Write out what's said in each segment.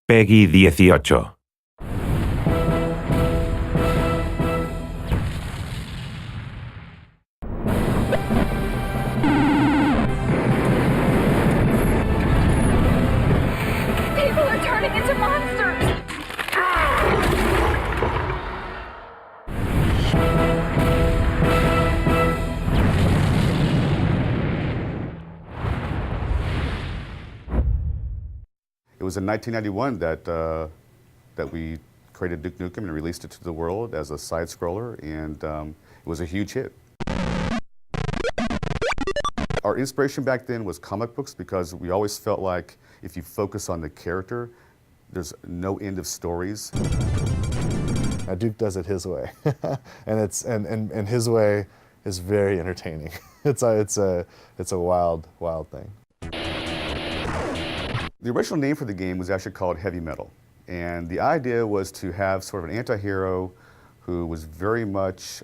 Peggy 18. People are turning into monsters! It was in 1991 that we created Duke Nukem and released it to the world as a side-scroller, and it was a huge hit. Our inspiration back then was comic books because we always felt like if you focus on the character, there's no end of stories. Duke does it his way, and his way is very entertaining. It's a wild thing. The original name for the game was actually called Heavy Metal, and the idea was to have sort of an anti-hero who was very much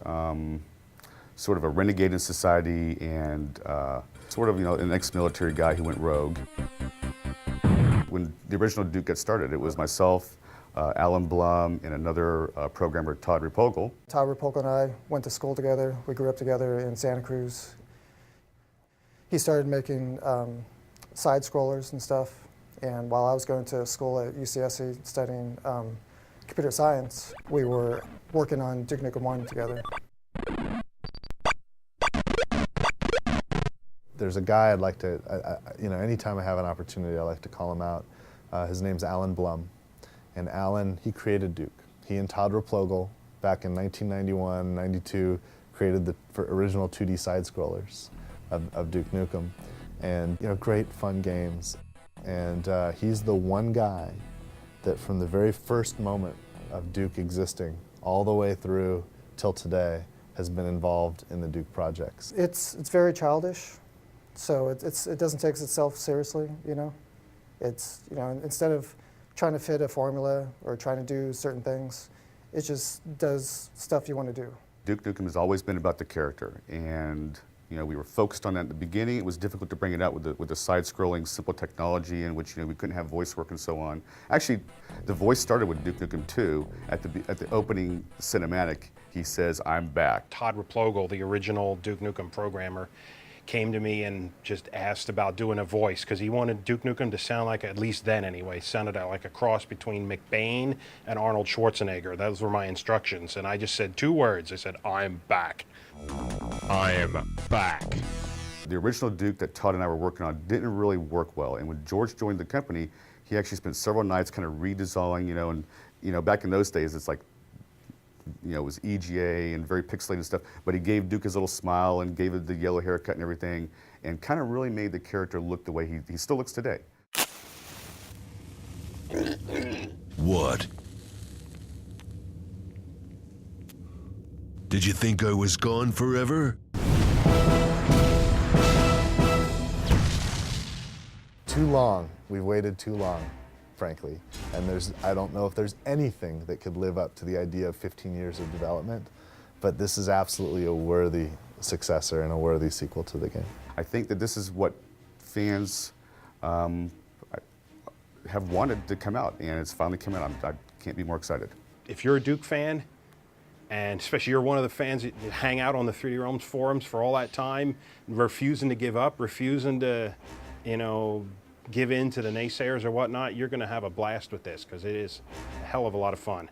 sort of a renegade in society and sort of, an ex-military guy who went rogue. When the original Duke got started, it was myself, Alan Blum, and another programmer, Todd Repogel. Todd Repogel and I went to school together. We grew up together in Santa Cruz. He started making side-scrollers and stuff, and while I was going to school at UCSC studying computer science, we were working on Duke Nukem 1 together. There's a guy I'd like to, anytime I have an opportunity, I like to call him out. His name's Alan Blum. And Alan, he created Duke. He and Todd Repogel, back in 1991, 92, created the original 2D side-scrollers of Duke Nukem. And, great fun games. And he's the one guy that from the very first moment of Duke existing, all the way through till today, has been involved in the Duke projects. It's very childish, so it doesn't take itself seriously, It's, instead of trying to fit a formula or trying to do certain things, it just does stuff you want to do. Duke Nukem has always been about the character, and we were focused on that in the beginning. It was difficult to bring it out with the side-scrolling, simple technology in which we couldn't have voice work and so on. Actually, the voice started with Duke Nukem 2. At the opening cinematic, he says, "I'm back." Todd Repogel, the original Duke Nukem programmer, came to me and just asked about doing a voice because he wanted Duke Nukem to sound like, at least then anyway, sounded like a cross between McBain and Arnold Schwarzenegger. Those were my instructions, and I just said 2 words. I said, "I'm back." I am back. The original Duke that Todd and I were working on didn't really work well, and when George joined the company, he actually spent several nights kind of redesigning, and back in those days, it's like, it was EGA and very pixelated stuff, but he gave Duke his little smile and gave it the yellow haircut and everything, and kind of really made the character look the way he still looks today. What? Did you think I was gone forever? Too long. We've waited too long, frankly. And I don't know if there's anything that could live up to the idea of 15 years of development, but this is absolutely a worthy successor and a worthy sequel to the game. I think that this is what fans have wanted to come out, and it's finally come out. I can't be more excited. If you're a Duke fan, and especially you're one of the fans that hang out on the 3D Realms forums for all that time, refusing to give up, refusing to, give in to the naysayers or whatnot, you're going to have a blast with this because it is a hell of a lot of fun.